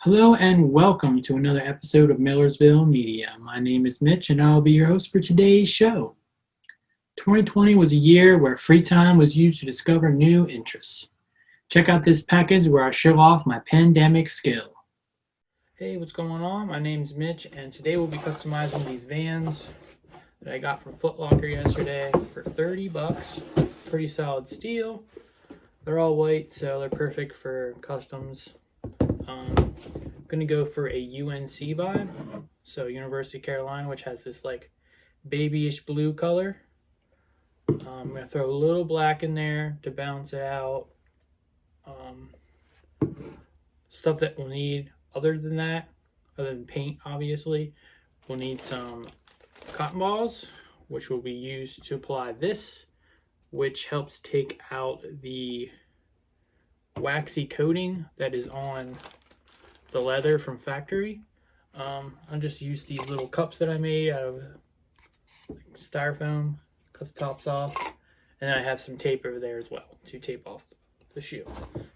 Hello and welcome to another episode of Millersville Media. My name is Mitch and I'll be your host for today's show. 2020 was a year where free time was used to discover new interests. Check out this package where I show off my pandemic skill. Hey, what's going on? My name's Mitch and today we'll be customizing these Vans that I got from Foot Locker yesterday for $30. Pretty solid steel. They're all white, so they're perfect for customs. I'm going to go for a UNC vibe, so University of Carolina, which has this like babyish blue color. I'm going to throw a little black in there to balance it out. Stuff that we'll need other than paint, obviously, we'll need some cotton balls, which will be used to apply this, which helps take out the waxy coating that is on the leather from factory. I'll just use these little cups that I made out of styrofoam, cut the tops off, and then I have some tape over there as well to tape off the shoe.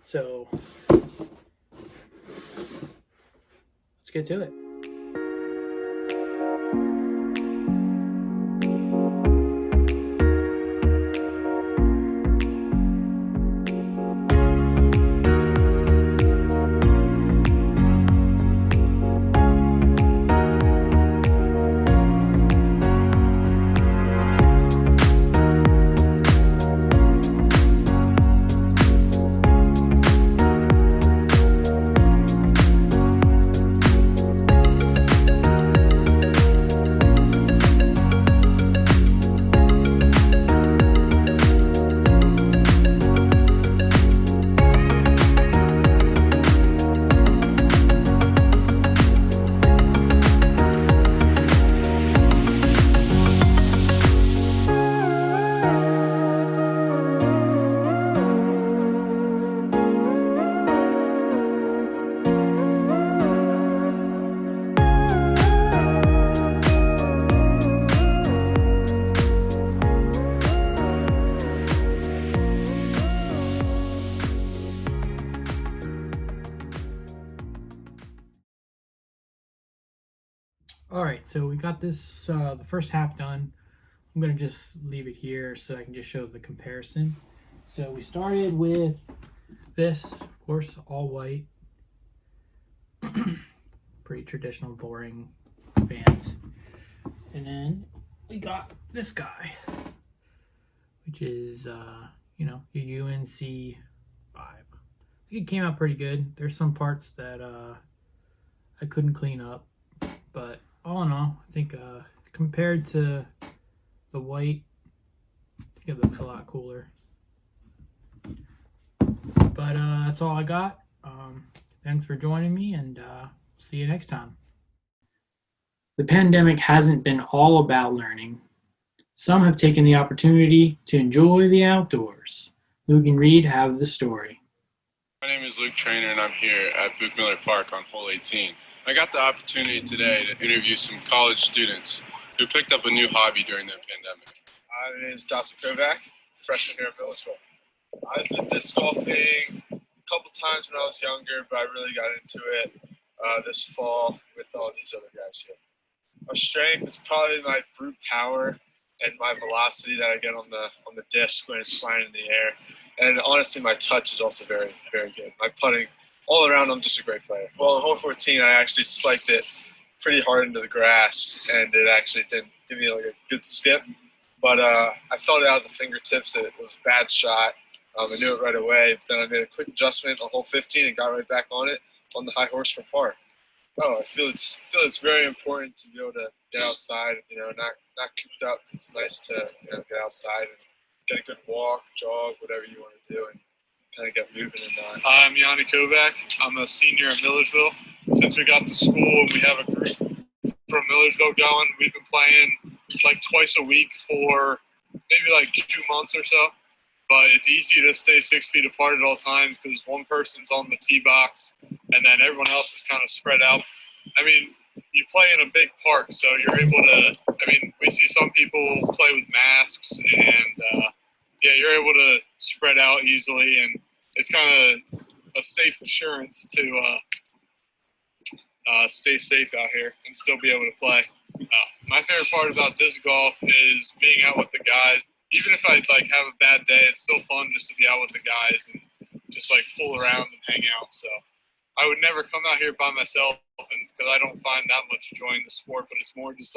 So let's get to it. All right, so we got this, the first half done. I'm going to just leave it here so I can just show the comparison. So we started with this, of course, all white. Pretty traditional, boring Vans. And then we got this guy, which is, your UNC vibe. It came out pretty good. There's some parts that I couldn't clean up, but all in all, I think compared to the white, I think it looks a lot cooler. But that's all I got. Thanks for joining me, and see you next time. The pandemic hasn't been all about learning. Some have taken the opportunity to enjoy the outdoors. Luke and Reid have the story. My name is Luke Trainer, and I'm here at Miller Park on hole 18. I got the opportunity today to interview some college students who picked up a new hobby during the pandemic. My name is Dawson Kovac, freshman here at Millersville. I did disc golfing a couple times when I was younger, but I really got into it this fall with all these other guys here. My strength is probably my brute power and my velocity that I get on the disc when it's flying in the air. And honestly, my touch is also very, very good. My putting, all around, I'm just a great player. Well, in hole 14, I actually spiked it pretty hard into the grass, and it actually didn't give me like a good skip. But I felt it out of the fingertips. It was a bad shot. I knew it right away. But then I made a quick adjustment on hole 15 and got right back on it on the high horse for par. I feel it's very important to be able to get outside. Not cooped up. It's nice to get outside and get a good walk, jog, whatever you want to do, and kind of get moving and that. I'm Yanni Kovac. I'm a senior at Millersville. Since we got to school and we have a group from Millersville going, we've been playing like twice a week for maybe like 2 months or so. But it's easy to stay 6 feet apart at all times because one person's on the tee box and then everyone else is kind of spread out. I mean, you play in a big park, so you're able to, we see some people play with masks and, you're able to spread out easily, and it's kind of a safe assurance to stay safe out here and still be able to play. My favorite part about disc golf is being out with the guys. Even if I have a bad day, it's still fun just to be out with the guys and just fool around and hang out. So I would never come out here by myself, and because I don't find that much joy in the sport, but it's more just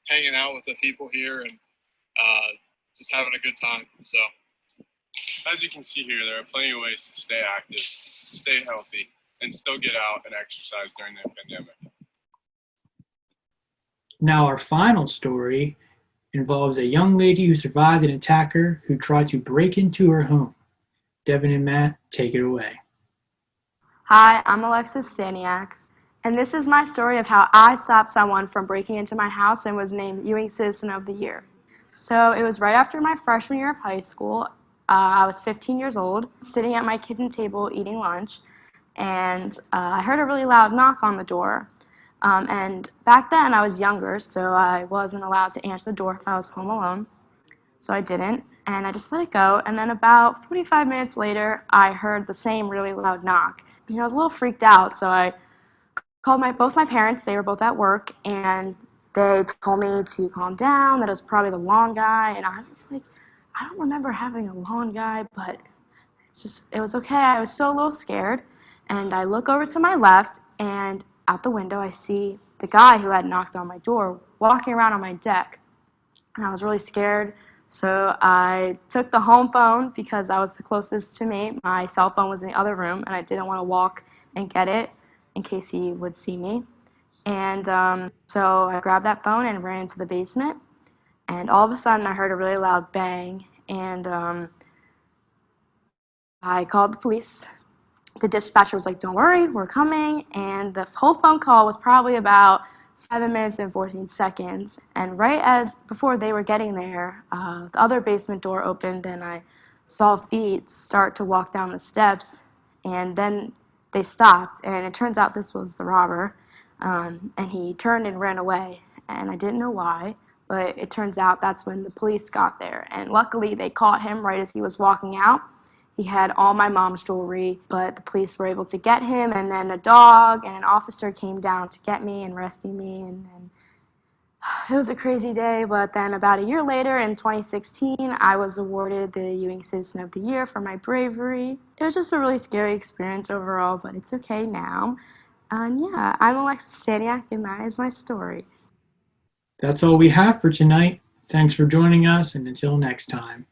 hanging out with the people here and just having a good time. So as you can see here, there are plenty of ways to stay active, stay healthy, and still get out and exercise during the pandemic. Now our final story involves a young lady who survived an attacker who tried to break into her home. Devan and Matt, take it away. Hi, I'm Alexis Staniak, and this is my story of how I stopped someone from breaking into my house and was named Ewing Citizen of the Year. So it was right after my freshman year of high school. I was 15 years old, sitting at my kitchen table eating lunch, and I heard a really loud knock on the door. And back then I was younger, so I wasn't allowed to answer the door if I was home alone. So I didn't, and I just let it go. And then about 45 minutes later, I heard the same really loud knock. I was a little freaked out, so I called both my parents. They were both at work, and they told me to calm down, that it was probably the lawn guy. And I was like, I don't remember having a lawn guy, but it was okay. I was still a little scared. And I look over to my left, and out the window, I see the guy who had knocked on my door walking around on my deck. And I was really scared. So I took the home phone because that was the closest to me. My cell phone was in the other room, and I didn't want to walk and get it in case he would see me. And so I grabbed that phone and ran into the basement. And all of a sudden, I heard a really loud bang. And I called the police. The dispatcher was like, "Don't worry, we're coming." And the whole phone call was probably about 7 minutes and 14 seconds. And before they were getting there, the other basement door opened, and I saw feet start to walk down the steps. And then they stopped, and it turns out this was the robber. And he turned and ran away. And I didn't know why, but it turns out that's when the police got there. And luckily, they caught him right as he was walking out. He had all my mom's jewelry, but the police were able to get him, and then a dog and an officer came down to get me and rescue me, and it was a crazy day. But then about a year later, in 2016, I was awarded the Ewing Citizen of the Year for my bravery. It was just a really scary experience overall, but it's okay now. And yeah, I'm Alexis Staniak, and that is my story. That's all we have for tonight. Thanks for joining us, and until next time.